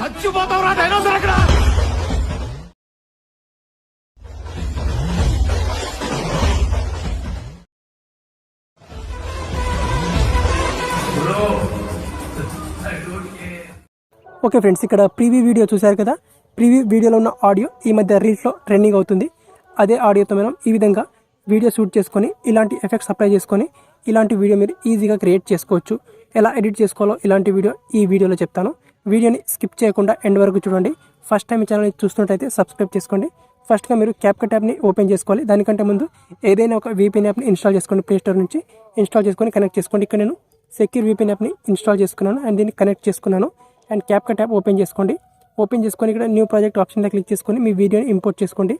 చచ్చిపోతావురా dinosaur అక్కడ. Okay friends, ఇక్కడ preview video చూశారు కదా. ప్రీవ్యూ వీడియోలో ఉన్న ఆడియో ఈ మధ్య రీల్స్లో ట్రెండింగ్ అవుతుంది. అదే ఆడియోతో మనం ఈ విధంగా వీడియో షూట్ చేసుకొని ఇలాంటి ఎఫెక్ట్స్ అప్లై చేసుకొని ఇలాంటి వీడియో మీరు ఈజీగా క్రియేట్ చేసుకోవచ్చు. ఎలా ఎడిట్ చేసుకోవాలో ఇలాంటి వీడియో ఈ వీడియోలో చెప్తాను. వీడియోని స్కిప్ చేయకుండా ఎండ్ వరకు చూడండి. ఫస్ట్ టైం ఈ ఛానల్ని చూస్తున్నట్టయితే సబ్స్క్రైబ్ చేసుకోండి. ఫస్ట్గా మీరు క్యాప్కట్ యాప్ని ఓపెన్ చేసుకోవాలి. దానికంటే ముందు ఏదైనా ఒక VPN యాప్ని ఇన్స్టాల్ చేసుకోండి. ప్లే స్టోర్ నుంచి ఇన్స్టాల్ చేసుకొని కనెక్ట్ చేసుకోండి. ఇక్కడ నేను సెక్యూర్ VPN యాప్ని ఇన్స్టాల్ చేసుకున్నాను అండ్ దీన్ని కనెక్ట్ చేసుకున్నాను. అండ్ క్యాప్కట్ యాప్ ఓపెన్ చేసుకోండి. ఓపెన్ చేసుకొని ఇక్కడ న్యూ ప్రాజెక్ట్ ఆప్షన్ మీద క్లిక్ చేసుకొని మీ వీడియోని ఇంపోర్ట్ చేసుకోండి.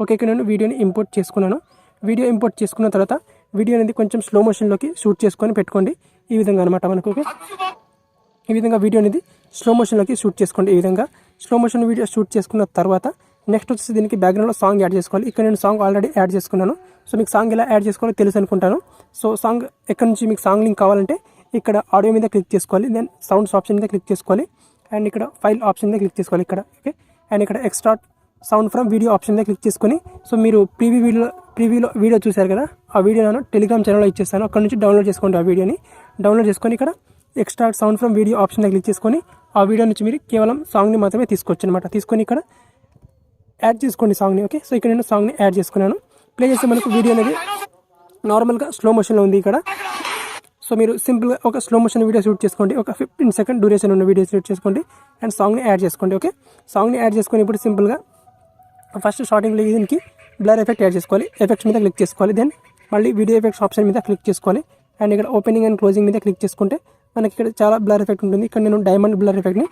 ఓకే, ఇక్కడ నేను వీడియోని ఇంపోర్ట్ చేసుకున్నాను. వీడియో ఇంపోర్ట్ చేసుకున్న తర్వాత వీడియో అనేది కొంచెం స్లో మోషన్లోకి షూట్ చేసుకొని పెట్టుకోండి. ఈ విధంగా అనమాట మనకు. ఓకే, ఈ విధంగా వీడియో అనేది స్లో మోషన్లోకి షూట్ చేసుకోండి. ఈ విధంగా స్లో మోషన్ వీడియో షూట్ చేసుకున్న తర్వాత నెక్స్ట్ వచ్చేసి దీనికి బ్యాక్గ్రౌండ్లో సాంగ్ యాడ్ చేసుకోవాలి. ఇక్కడ నేను సాంగ్ ఆల్రెడీ యాడ్ చేసుకున్నాను. సో మీకు సాంగ్ ఎలా యాడ్ చేసుకోవాలో తెలుసు అనుకుంటాను. సో సాంగ్ ఎక్కడ నుంచి మీకు సాంగ్ లింక్ కావాలంటే ఇక్కడ ఆడియో మీద క్లిక్ చేసుకోవాలి. దెన్ సౌండ్స్ ఆప్షన్ మీద క్లిక్ చేసుకోవాలి. అండ్ ఇక్కడ ఫైల్ ఆప్షన్ మీద క్లిక్ చేసుకోవాలి ఇక్కడ. ఓకే, అండ్ ఇక్కడ extract sound from video option మీద క్లిక్ చేసుకొని సో మీరు ప్రీవ్యూలో వీడియో చూశారు కదా, ఆ వీడియో నేను టెలిగ్రామ్ ఛానల్లో ఇచ్చేస్తాను. అక్కడ నుంచి డౌన్లోడ్ చేసుకోండి. ఆ వీడియోని డౌన్లోడ్ చేసుకొని ఇక్కడ extract sound from video option మీద క్లిక్ చేసుకొని ఆ వీడియో నుంచి మీరు కేవలం సాంగ్ని మాత్రమే తీసుకోవచ్చు అనమాట. తీసుకొని ఇక్కడ యాడ్ చేసుకోండి సాంగ్ని. ఓకే, సో ఇక్కడ నేను సాంగ్ని యాడ్ చేసుకున్నాను. ప్లే చేస్తే మనకు వీడియో అనేది నార్మల్గా స్లో మోషన్లో ఉంది ఇక్కడ. సో మీరు సింపుల్గా ఒక స్లో మోషన్ వీడియో షూట్ చేసుకోండి. ఒక 15 సెకండ్ డ్యూరేషన్ ఉన్న వీడియో షూట్ చేసుకోండి అండ్ సాంగ్ని యాడ్ చేసుకోండి. ఓకే, సాంగ్ని యాడ్ చేసుకొని ఇప్పుడు సింపుల్గా ఫస్ట్ స్టార్టింగ్లో దీనికి బ్లర్ ఎఫెక్ట్ యాడ్ చేసుకోవాలి. ఎఫెక్ట్స్ మీద క్లిక్ చేసుకోవాలి. దెన్ మళ్ళీ వీడియో ఎఫెక్ట్స్ ఆప్షన్ మీద క్లిక్ చేసుకోవాలి. అండ్ ఇక్కడ ఓపెనింగ్ అండ్ క్లోజింగ్ మీద క్లిక్ చేసుకుంటే మనకి ఇక్కడ చాలా బ్లర్ ఎఫెక్ట్ ఉంటుంది. ఇక్కడ నేను డైమండ్ బ్లర్ ఎఫెక్ట్ని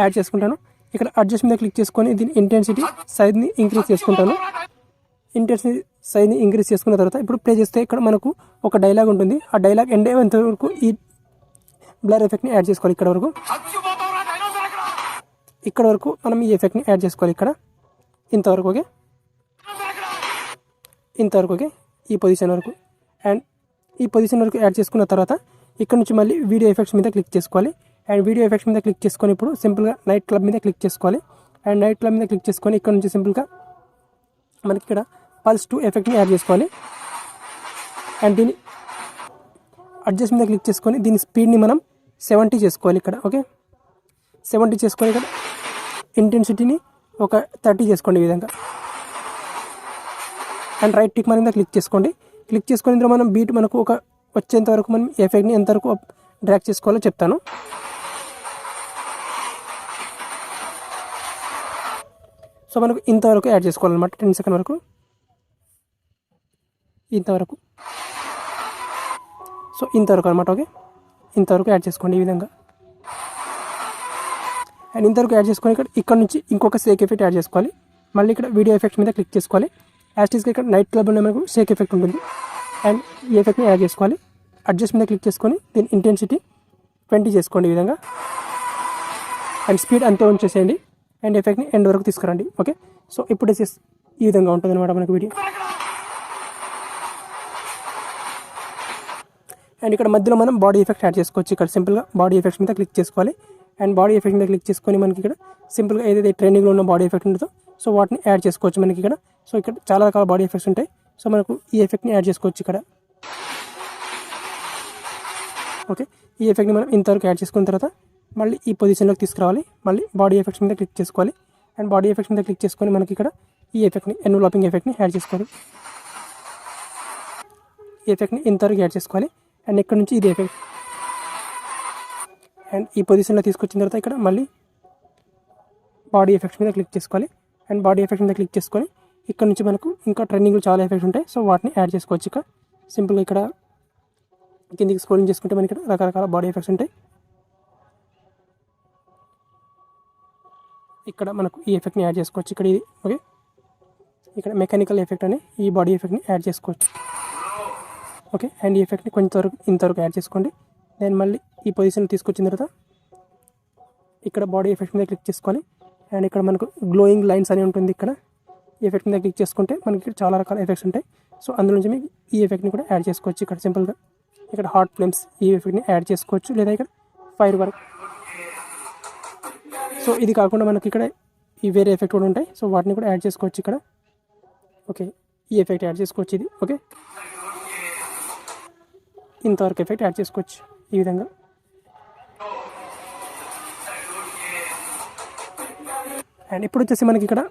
యాడ్ చేసుకుంటాను. ఇక్కడ అడ్జస్ట్ మీద క్లిక్ చేసుకొని దీని ఇంటెన్సిటీ సైజ్ని ఇంక్రీజ్ చేసుకుంటాను. ఇంటెన్సిటీ సైజ్ని ఇంక్రీజ్ చేసుకున్న తర్వాత ఇప్పుడు ప్లే చేస్తే ఇక్కడ మనకు ఒక డైలాగ్ ఉంటుంది. ఆ డైలాగ్ ఎండ్ అయ్యేంత వరకు ఈ బ్లర్ ఎఫెక్ట్ని యాడ్ చేసుకోవాలి. ఇక్కడ వరకు మనం ఈ ఎఫెక్ట్ని యాడ్ చేసుకోవాలి. ఇక్కడ ఇంతవరకు. ఓకే, ఇంతవరకు. ఓకే, ఈ పొజిషన్ వరకు. అండ్ ఈ పొజిషన్ వరకు యాడ్ చేసుకున్న తర్వాత ఇక్కడ నుంచి మళ్ళీ వీడియో ఎఫెక్ట్స్ మీద క్లిక్ చేసుకోవాలి. అండ్ వీడియో ఎఫెక్ట్స్ మీద క్లిక్ చేసుకొని ఇప్పుడు సింపుల్గా నైట్ క్లబ్ మీద క్లిక్ చేసుకోవాలి. అండ్ నైట్ క్లబ్ మీద క్లిక్ చేసుకొని ఇక్కడ నుంచి సింపుల్గా మనకి ఇక్కడ పల్స్ 2 ఎఫెక్ట్ని యాడ్ చేసుకోవాలి. అండ్ దీన్ని అడ్జస్ట్ మీద క్లిక్ చేసుకొని దీని స్పీడ్ని మనం 70 చేసుకోవాలి ఇక్కడ. ఓకే, 70 చేసుకొని ఇక్కడ ఇంటెన్సిటీని ఒక 30 చేసుకోండి ఈ విధంగా. అండ్ రైట్ టిక్ మీద క్లిక్ చేసుకోండి. క్లిక్ చేసుకొని ఇందులో మనం బీట్ మనకు ఒక వచ్చేంత వరకు మనం ఎఫెక్ట్ని ఎంతవరకు డ్రాగ్ చేసుకోవాలో చెప్తాను. సో మనకు ఇంతవరకు యాడ్ చేసుకోవాలన్నమాట. 10 సెకండ్ వరకు ఇంతవరకు. సో ఇంతవరకు అనమాట. ఓకే, ఇంతవరకు యాడ్ చేసుకోండి ఈ విధంగా. అండ్ ఇంతవరకు యాడ్ చేసుకొని ఇక్కడ నుంచి ఇంకొక షేక్ ఎఫెక్ట్ యాడ్ చేసుకోవాలి. మళ్ళీ ఇక్కడ వీడియో ఎఫెక్ట్స్ మీద క్లిక్ చేసుకోవాలి. యాస్టీస్గా ఇక్కడ నైట్ క్లబ్ ఉన్న మనకు షేక్ ఎఫెక్ట్ ఉంటుంది. అండ్ ఈ ఎఫెక్ట్ని యాడ్ చేసుకోవాలి. అడ్జస్ట్ మీద క్లిక్ చేసుకొని దీని ఇంటెన్సిటీ 20 చేసుకోండి ఈ విధంగా. అండ్ స్పీడ్ అంతే ఉంచేసేయండి. అండ్ ఎఫెక్ట్ని ఎండ్ వరకు తీసుకురండి. ఓకే, సో ఇప్పుడు ఈ విధంగా ఉంటుంది అనమాట మనకు వీడియో. అండ్ ఇక్కడ మధ్యలో మనం బాడీ ఎఫెక్ట్ యాడ్ చేసుకోవచ్చు. ఇక్కడ సింపుల్గా బాడీ ఎఫెక్ట్స్ మీద క్లిక్ చేసుకోవాలి. అండ్ బాడీ ఎఫెక్ట్ మీద క్లిక్ చేసుకొని మనకి ఇక్కడ సింపుల్గా ఏదైతే ట్రెండింగ్లో ఉన్న బాడీ ఎఫెక్ట్ ఉంటుందో సో వాటిని యాడ్ చేసుకోవచ్చు మనకి ఇక్కడ. సో ఇక్కడ చాలా రకాల బాడీ ఎఫెక్ట్స్ ఉంటాయి. సో మనకు ఈ ఎఫెక్ట్ని యాడ్ చేసుకోవచ్చు ఇక్కడ. ఓకే, ఈ ఎఫెక్ట్ని మనం ఇంతవరకు యాడ్ చేసుకున్న తర్వాత మళ్ళీ ఈ పొజిషన్లోకి తీసుకురావాలి. మళ్ళీ బాడీ ఎఫెక్ట్స్ మీద క్లిక్ చేసుకోవాలి. అండ్ బాడీ ఎఫెక్ట్స్ మీద క్లిక్ చేసుకొని మనకి ఇక్కడ ఈ ఎఫెక్ట్ని ఎన్వలపింగ్ ఎఫెక్ట్ని యాడ్ చేసుకోవాలి. ఈ ఎఫెక్ట్ని ఇంతవరకు యాడ్ చేసుకోవాలి. అండ్ ఇక్కడ నుంచి ఇది ఎఫెక్ట్. అండ్ ఈ పొజిషన్లో తీసుకొచ్చిన తర్వాత ఇక్కడ మళ్ళీ బాడీ ఎఫెక్ట్స్ మీద క్లిక్ చేసుకోవాలి. అండ్ బాడీ ఎఫెక్ట్స్ మీద క్లిక్ చేసుకొని ఇక్కడ నుంచి మనకు ఇంకా ట్రెండింగ్లో చాలా ఎఫెక్ట్స్ ఉంటాయి. సో వాటిని యాడ్ చేసుకోవచ్చు. ఇక్కడ సింపుల్గా ఇక్కడ కిందికి స్క్రోలింగ్ చేసుకుంటే మనకి ఇక్కడ రకరకాల బాడీ ఎఫెక్ట్స్ ఉంటాయి. ఇక్కడ మనకు ఈ ఎఫెక్ట్ని యాడ్ చేసుకోవచ్చు. ఇక్కడ ఇది. ఓకే, ఇక్కడ మెకానికల్ ఎఫెక్ట్ అని ఈ బాడీ ఎఫెక్ట్ని యాడ్ చేసుకోవచ్చు. ఓకే, అండ్ ఈ ఎఫెక్ట్ని కొంచెం ఇంతవరకు యాడ్ చేసుకోండి. దెన్ మళ్ళీ ఈ పొజిషన్ తీసుకొచ్చిన తర్వాత ఇక్కడ బాడీ ఎఫెక్ట్ మీద క్లిక్ చేసుకోవాలి. అండ్ ఇక్కడ మనకు గ్లోయింగ్ లైన్స్ అని ఉంటుంది. ఇక్కడ ఈ ఎఫెక్ట్ మీద క్లిక్ చేసుకుంటే మనకి చాలా రకాల ఎఫెక్ట్స్ ఉంటాయి. సో అందులో నుంచి మీకు ఈ ఎఫెక్ట్ని కూడా యాడ్ చేసుకోవచ్చు. ఇక్కడ సింపుల్గా ఇక్కడ హాట్ ఫ్లేమ్స్ ఈ ఎఫెక్ట్ని యాడ్ చేసుకోవచ్చు. లేదా ఇక్కడ ఫైర్ వర్క్ సో ఇది కాకుండా మనకి ఇక్కడ ఈ వేరే ఎఫెక్ట్ కూడా ఉంటాయి. సో వాటిని కూడా యాడ్ చేసుకోవచ్చు ఇక్కడ. ఓకే, ఈ ఎఫెక్ట్ యాడ్ చేసుకోవచ్చు ఇది. ఓకే, ఇంతవరకు ఎఫెక్ట్ యాడ్ చేసుకోవచ్చు ఈ విధంగా. అండ్ ఇప్పుడు వచ్చేసి మనకి ఇక్కడ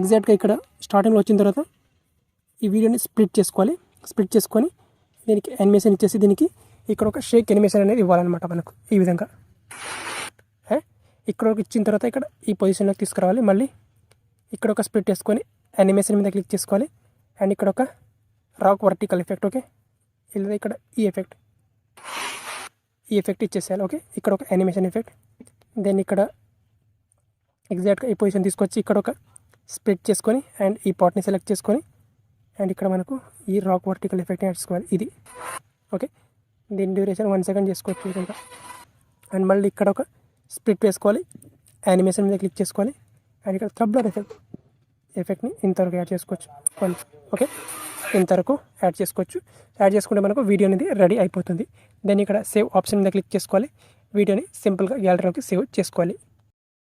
ఎగ్జాక్ట్గా ఇక్కడ స్టార్టింగ్లో వచ్చిన తర్వాత ఈ వీడియోని స్ప్లిట్ చేసుకోవాలి. స్ప్లిట్ చేసుకొని దీనికి యానిమేషన్ ఇచ్చేసి దీనికి ఇక్కడ ఒక షేక్ యానిమేషన్ అనేది ఇవ్వాలన్నమాట మనకు ఈ విధంగా. ఇక్కడ ఒక ఇచ్చిన తర్వాత ఇక్కడ ఈ పొజిషన్లోకి తీసుకురావాలి. మళ్ళీ ఇక్కడ ఒక స్ప్లిట్ చేసుకొని యానిమేషన్ మీద క్లిక్ చేసుకోవాలి. అండ్ ఇక్కడ ఒక రాక్ వర్టికల్ ఎఫెక్ట్. ఓకే, లేదా ఇక్కడ ఈ ఎఫెక్ట్ ఇచ్చేసేయాలి. ఓకే, ఇక్కడ ఒక యానిమేషన్ ఎఫెక్ట్. దెన్ ఇక్కడ ఎగ్జాక్ట్గా ఈ పొజిషన్ తీసుకొచ్చి ఇక్కడ ఒక స్ప్లిట్ చేసుకొని అండ్ ఈ పార్ట్ని సెలెక్ట్ చేసుకొని అండ్ ఇక్కడ మనకు ఈ రాక్ వర్టికల్ ఎఫెక్ట్ని యాడ్ చేసుకోవాలి ఇది. ఓకే, దీని డ్యూరేషన్ 1 సెకండ్ చేసుకోవచ్చు ఇంకా. అండ్ మళ్ళీ ఇక్కడ ఒక స్ప్లిట్ వేసుకోవాలి, యానిమేషన్ మీద క్లిక్ చేసుకోవాలి అండ్ ఇక్కడ థ్రబ్లర్ ఎఫెక్ట్ని ఇంతవరకు యాడ్ చేసుకోవచ్చు. ఓకే, ఇంతవరకు యాడ్ చేసుకోవచ్చు. యాడ్ చేసుకుంటే మనకు వీడియో అనేది రెడీ అయిపోతుంది. దెన్ ఇక్కడ సేవ్ ఆప్షన్ మీద క్లిక్ చేసుకోవాలి. వీడియోని సింపుల్గా గ్యాలరీలోకి సేవ్ చేసుకోవాలి.